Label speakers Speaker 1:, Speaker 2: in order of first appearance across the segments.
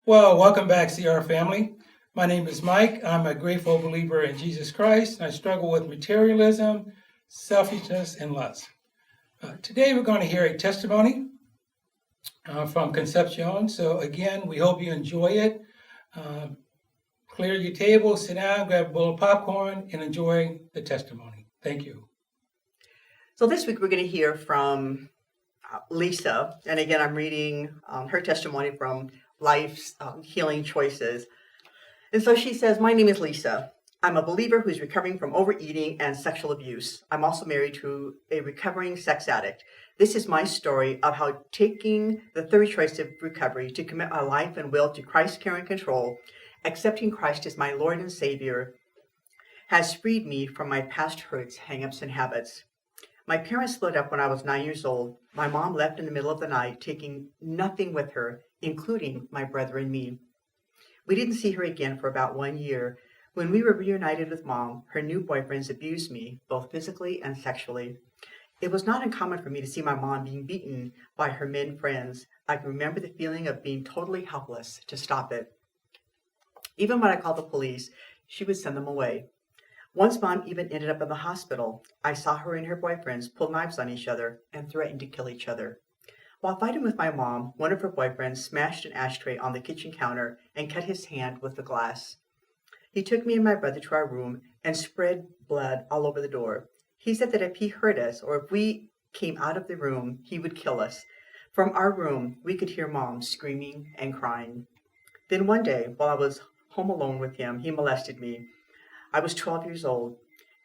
Speaker 1: Well, welcome back, CR family. My name is Mike. I'm a grateful believer in Jesus Christ, and I struggle with materialism, selfishness, and lust. Today, we're going to hear a testimony from Concepcion. So, again, we hope you enjoy it. Uh, Clear your table, sit down, grab a bowl of popcorn, and enjoy the testimony. Thank you.
Speaker 2: So this week we're going to hear from Lisa, and again I'm reading her testimony from Life's Healing Choices. And so she says, "My name is Lisa. I'm a believer who's recovering from overeating and sexual abuse. I'm also married to a recovering sex addict. This is my story of how taking the third choice of recovery to commit my life and will to Christ's care and control, accepting Christ as my Lord and Savior, has freed me from my past hurts, hangups, and habits. My parents split up when I was 9 years old. My mom left in the middle of the night, taking nothing with her, including my brother and me. We didn't see her again for about 1 year. When we were reunited with Mom, her new boyfriends abused me, both physically and sexually. It was not uncommon for me to see my mom being beaten by her men friends. I can remember the feeling of being totally helpless to stop it. Even when I called the police, she would send them away. Once Mom even ended up in the hospital. I saw her and her boyfriends pull knives on each other and threaten to kill each other. While fighting with my mom, one of her boyfriends smashed an ashtray on the kitchen counter and cut his hand with the glass. He took me and my brother to our room and spread blood all over the door. He said that if he hurt us or if we came out of the room, he would kill us. From our room, we could hear Mom screaming and crying. Then one day, while I was home alone with him, he molested me. I was 12 years old.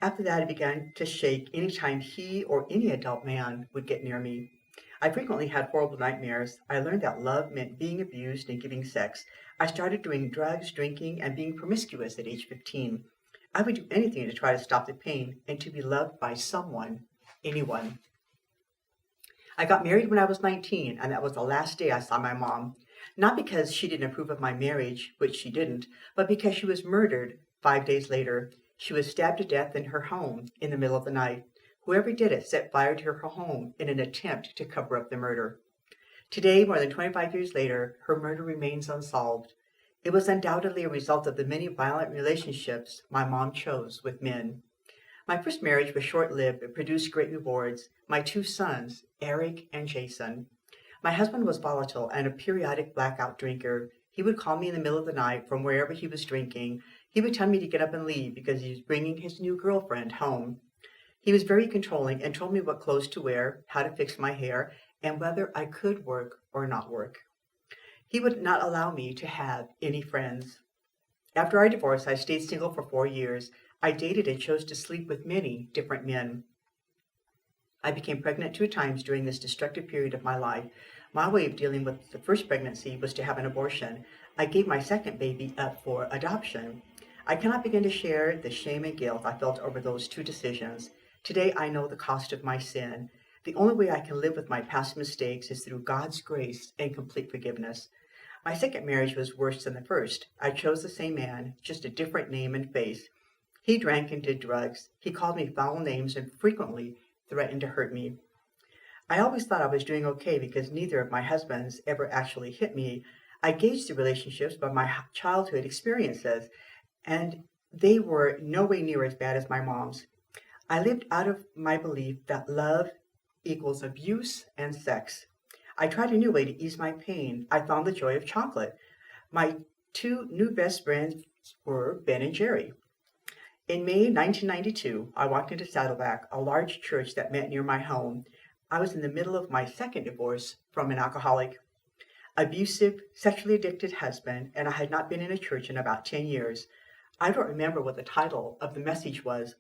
Speaker 2: After that, I began to shake anytime he or any adult man would get near me. I frequently had horrible nightmares. I learned that love meant being abused and giving sex. I started doing drugs, drinking, and being promiscuous at age 15. I would do anything to try to stop the pain and to be loved by someone, anyone. I got married when I was 19, and that was the last day I saw my mom. Not because she didn't approve of my marriage, which she didn't, but because she was murdered 5 days later. She was stabbed to death in her home in the middle of the night. Whoever did it set fire to her home in an attempt to cover up the murder. Today, more than 25 years later, her murder remains unsolved. It was undoubtedly a result of the many violent relationships my mom chose with men. My first marriage was short-lived but produced great rewards. My two sons, Eric and Jason. My husband was volatile and a periodic blackout drinker. He would call me in the middle of the night from wherever he was drinking. He would tell me to get up and leave because he was bringing his new girlfriend home. He was very controlling and told me what clothes to wear, how to fix my hair, and whether I could work or not work. He would not allow me to have any friends. After our divorce, I stayed single for 4 years. I dated and chose to sleep with many different men. I became pregnant 2 times during this destructive period of my life. My way of dealing with the first pregnancy was to have an abortion. I gave my second baby up for adoption. I cannot begin to share the shame and guilt I felt over those 2 decisions. Today I know the cost of my sin. The only way I can live with my past mistakes is through God's grace and complete forgiveness. My second marriage was worse than the first. I chose the same man, just a different name and face. He drank and did drugs. He called me foul names and frequently threatened to hurt me. I always thought I was doing okay because neither of my husbands ever actually hit me. I gauged the relationships by my childhood experiences, and they were no way near as bad as my mom's. I lived out of my belief that love equals abuse and sex. I tried a new way to ease my pain. I found the joy of chocolate. My two new best friends were Ben and Jerry. In May 1992, I walked into Saddleback, a large church that met near my home. I was in the middle of my second divorce from an alcoholic, abusive, sexually addicted husband, and I had not been in a church in about 10 years. I don't remember what the title of the message was,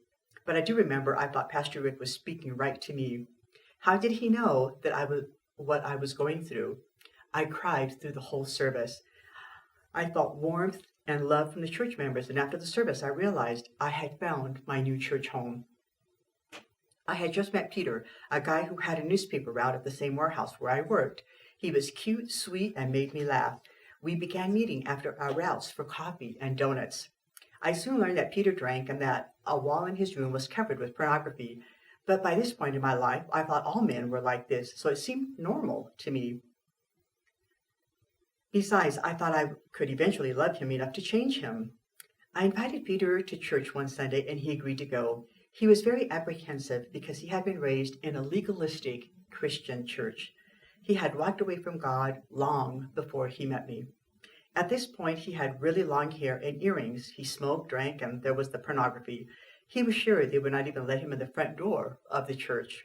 Speaker 2: but I do remember I thought Pastor Rick was speaking right to me. How did he know that what I was going through? I cried through the whole service. I felt warmth and love from the church members, and after the service, I realized I had found my new church home. I had just met Peter, a guy who had a newspaper route at the same warehouse where I worked. He was cute, sweet, and made me laugh. We began meeting after our routes for coffee and donuts. I soon learned that Peter drank and that a wall in his room was covered with pornography. But by this point in my life, I thought all men were like this, so it seemed normal to me. Besides, I thought I could eventually love him enough to change him. I invited Peter to church one Sunday and he agreed to go. He was very apprehensive because he had been raised in a legalistic Christian church. He had walked away from God long before he met me. At this point, he had really long hair and earrings. He smoked, drank, and there was the pornography. He was sure they would not even let him in the front door of the church.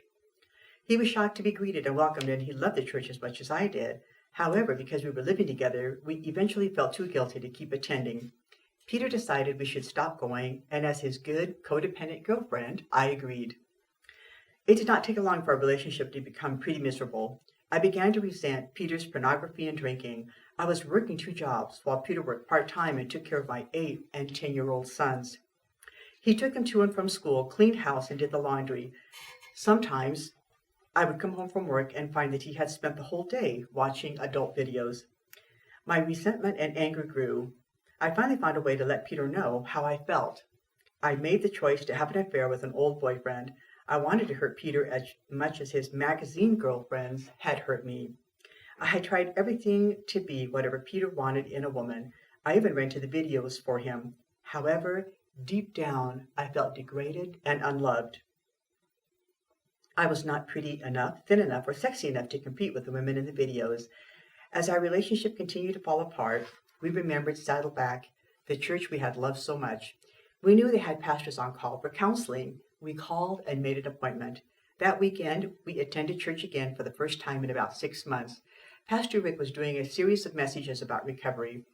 Speaker 2: He was shocked to be greeted and welcomed, and he loved the church as much as I did. However, because we were living together, we eventually felt too guilty to keep attending. Peter decided we should stop going, and as his good, codependent girlfriend, I agreed. It did not take long for our relationship to become pretty miserable. I began to resent Peter's pornography and drinking. I was working 2 jobs while Peter worked part-time and took care of my 8 and 10-year-old sons. He took them to and from school, cleaned house, and did the laundry. Sometimes I would come home from work and find that he had spent the whole day watching adult videos. My resentment and anger grew. I finally found a way to let Peter know how I felt. I made the choice to have an affair with an old boyfriend. I wanted to hurt Peter as much as his magazine girlfriends had hurt me. I had tried everything to be whatever Peter wanted in a woman. I even rented the videos for him. However, deep down, I felt degraded and unloved. I was not pretty enough, thin enough, or sexy enough to compete with the women in the videos. As our relationship continued to fall apart, we remembered Saddleback, the church we had loved so much. We knew they had pastors on call for counseling. We called and made an appointment. That weekend, we attended church again for the first time in about 6 months. Pastor Rick was doing a series of messages about recovery.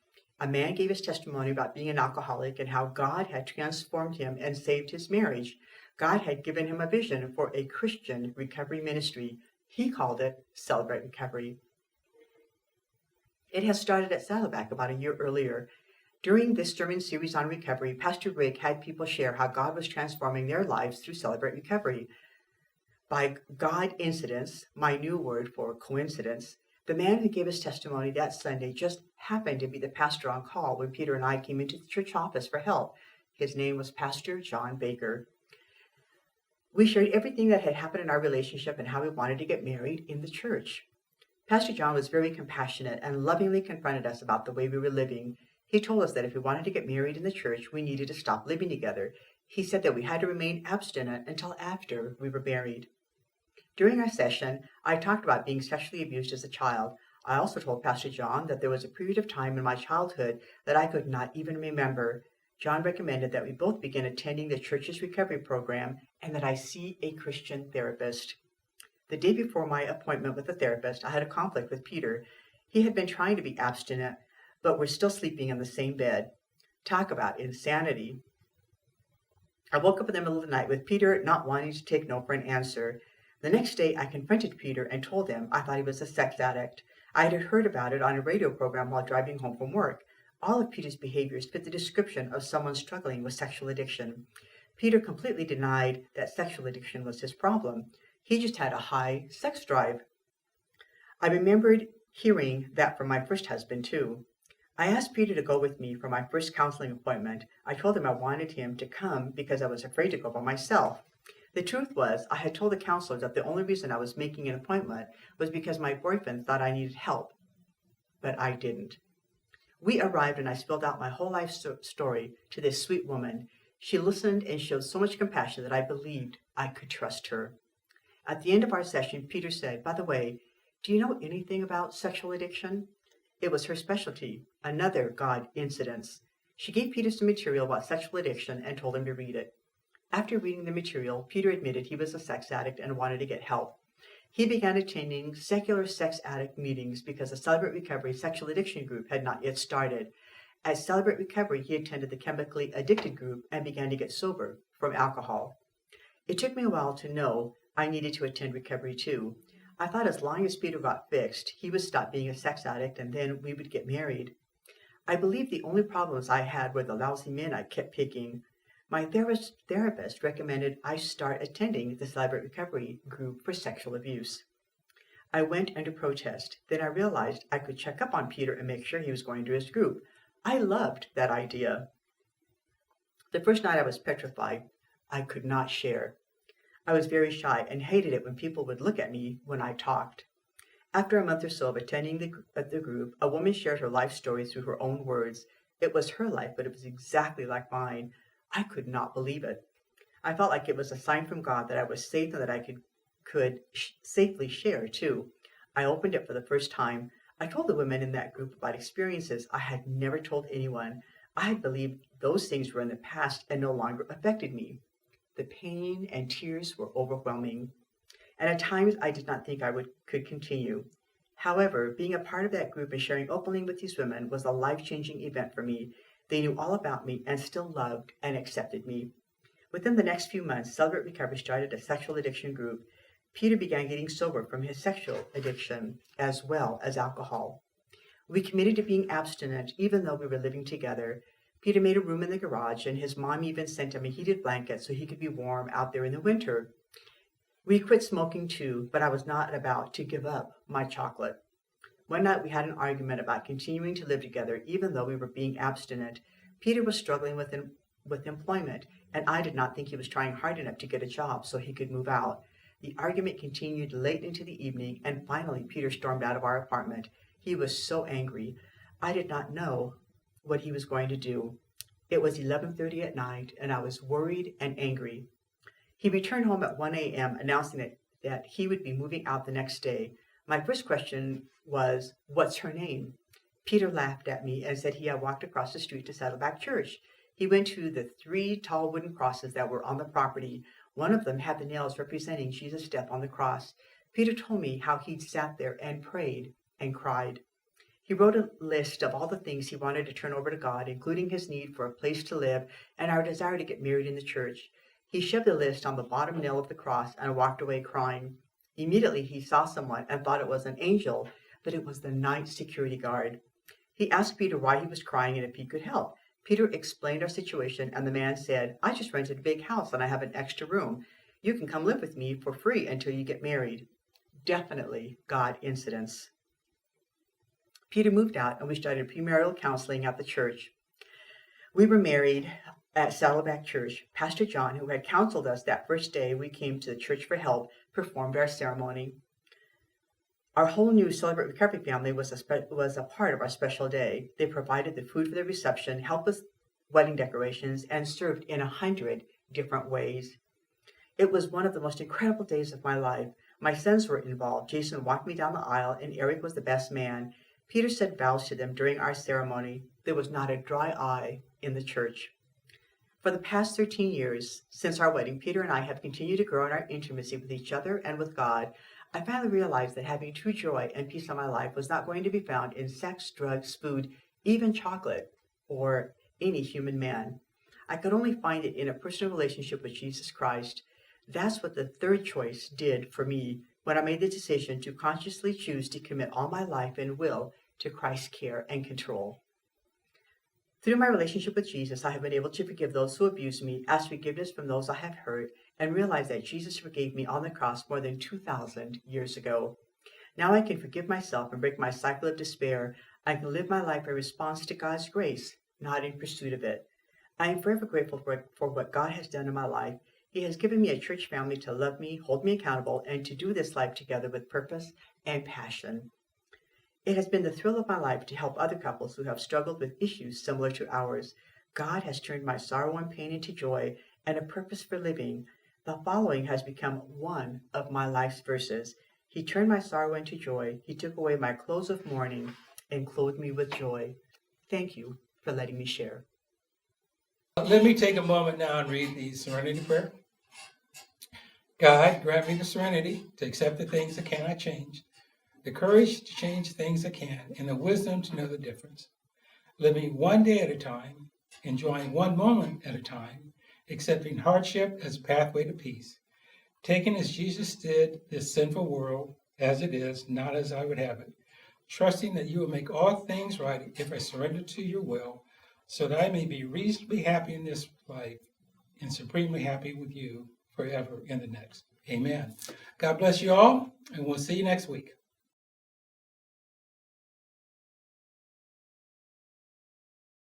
Speaker 2: A man gave his testimony about being an alcoholic and how God had transformed him and saved his marriage. God had given him a vision for a Christian recovery ministry. He called it Celebrate Recovery. It had started at Saddleback about a year earlier. During this sermon series on recovery, Pastor Rick had people share how God was transforming their lives through Celebrate Recovery. By God incidents, my new word for coincidence, the man who gave his testimony that Sunday just happened to be the pastor on call when Peter and I came into the church office for help. His name was Pastor John Baker. We shared everything that had happened in our relationship and how we wanted to get married in the church. Pastor John was very compassionate and lovingly confronted us about the way we were living. He told us that if we wanted to get married in the church, we needed to stop living together. He said that we had to remain abstinent until after we were married. During our session, I talked about being sexually abused as a child. I also told Pastor John that there was a period of time in my childhood that I could not even remember. John recommended that we both begin attending the church's recovery program and that I see a Christian therapist. The day before my appointment with the therapist, I had a conflict with Peter. He had been trying to be abstinent, but we're still sleeping in the same bed. Talk about insanity. I woke up in the middle of the night with Peter not wanting to take no for an answer. The next day, I confronted Peter and told him I thought he was a sex addict. I had heard about it on a radio program while driving home from work. All of Peter's behaviors fit the description of someone struggling with sexual addiction. Peter completely denied that sexual addiction was his problem. He just had a high sex drive. I remembered hearing that from my first husband, too. I asked Peter to go with me for my first counseling appointment. I told him I wanted him to come because I was afraid to go by myself. The truth was, I had told the counselor that the only reason I was making an appointment was because my boyfriend thought I needed help. But I didn't. We arrived and I spilled out my whole life story to this sweet woman. She listened and showed so much compassion that I believed I could trust her. At the end of our session, Peter said, "By the way, do you know anything about sexual addiction?" It was her specialty, another God incidence. She gave Peter some material about sexual addiction and told him to read it. After reading the material, Peter admitted he was a sex addict and wanted to get help. He began attending secular sex addict meetings because the Celebrate Recovery sexual addiction group had not yet started. At Celebrate Recovery, he attended the chemically addicted group and began to get sober from alcohol. It took me a while to know I needed to attend recovery too. I thought as long as Peter got fixed, he would stop being a sex addict and then we would get married. I believe the only problems I had were the lousy men I kept picking. My therapist recommended I start attending the Celebrate Recovery group for sexual abuse. I went under protest. Then I realized I could check up on Peter and make sure he was going to his group. I loved that idea. The first night I was petrified. I could not share. I was very shy and hated it when people would look at me when I talked. After a month or so of attending the group, a woman shared her life story through her own words. It was her life, but it was exactly like mine. I could not believe it. I felt like it was a sign from God that I was safe and that I could safely share too. I opened it for the first time. I told the women in that group about experiences I had never told anyone. I had believed those things were in the past and no longer affected me. The pain and tears were overwhelming, and at times I did not think could continue. However, being a part of that group and sharing openly with these women was a life-changing event for me. They knew all about me and still loved and accepted me. Within the next few months, Celebrate Recovery started a sexual addiction group. Peter began getting sober from his sexual addiction as well as alcohol. We committed to being abstinent even though we were living together. Peter made a room in the garage, and his mom even sent him a heated blanket so he could be warm out there in the winter. We quit smoking too, but I was not about to give up my chocolate. One night we had an argument about continuing to live together even though we were being abstinent. Peter was struggling with employment, and I did not think he was trying hard enough to get a job so he could move out. The argument continued late into the evening, and finally Peter stormed out of our apartment. He was so angry. I did not know what he was going to do. It was 11:30 at night, and I was worried and angry. He returned home at 1 a.m., announcing that he would be moving out the next day. My first question was, "What's her name?" Peter laughed at me and said he had walked across the street to Saddleback Church. He went to the 3 tall wooden crosses that were on the property. One of them had the nails representing Jesus' death on the cross. Peter told me how he'd sat there and prayed and cried. He wrote a list of all the things he wanted to turn over to God, including his need for a place to live and our desire to get married in the church. He shoved the list on the bottom nail of the cross and walked away crying. Immediately he saw someone and thought it was an angel, but it was the night security guard. He asked Peter why he was crying and if he could help. Peter explained our situation, and the man said, "I just rented a big house and I have an extra room. You can come live with me for free until you get married." Definitely God incidents. Peter moved out and we started premarital counseling at the church. We were married at Saddleback Church. Pastor John, who had counseled us that first day we came to the church for help, performed our ceremony. Our whole new Celebrate Recovery family was a part of our special day. They provided the food for the reception, helped with wedding decorations, and served in 100 different ways. It was one of the most incredible days of my life. My sons were involved. Jason walked me down the aisle, and Eric was the best man. Peter said vows to them during our ceremony. There was not a dry eye in the church. For the past 13 years, since our wedding, Peter and I have continued to grow in our intimacy with each other and with God. I finally realized that having true joy and peace in my life was not going to be found in sex, drugs, food, even chocolate, or any human man. I could only find it in a personal relationship with Jesus Christ. That's what the third choice did for me when I made the decision to consciously choose to commit all my life and will to Christ's care and control. Through my relationship with Jesus, I have been able to forgive those who abuse me, ask forgiveness from those I have hurt, and realize that Jesus forgave me on the cross more than 2,000 years ago. Now I can forgive myself and break my cycle of despair. I can live my life in response to God's grace, not in pursuit of it. I am forever grateful for what God has done in my life. He has given me a church family to love me, hold me accountable, and to do this life together with purpose and passion. It has been the thrill of my life to help other couples who have struggled with issues similar to ours. God has turned my sorrow and pain into joy and a purpose for living. The following has become one of my life's verses. He turned my sorrow into joy. He took away my clothes of mourning and clothed me with joy. Thank you for letting me share.
Speaker 1: Let me take a moment now and read the Serenity Prayer. God, grant me the serenity to accept the things that cannot change, the courage to change things that can, and the wisdom to know the difference. Living one day at a time, enjoying one moment at a time, accepting hardship as a pathway to peace, taking as Jesus did this sinful world as it is, not as I would have it, trusting that you will make all things right if I surrender to your will, so that I may be reasonably happy in this life and supremely happy with you forever in the next. Amen. God bless you all, and we'll see you next week.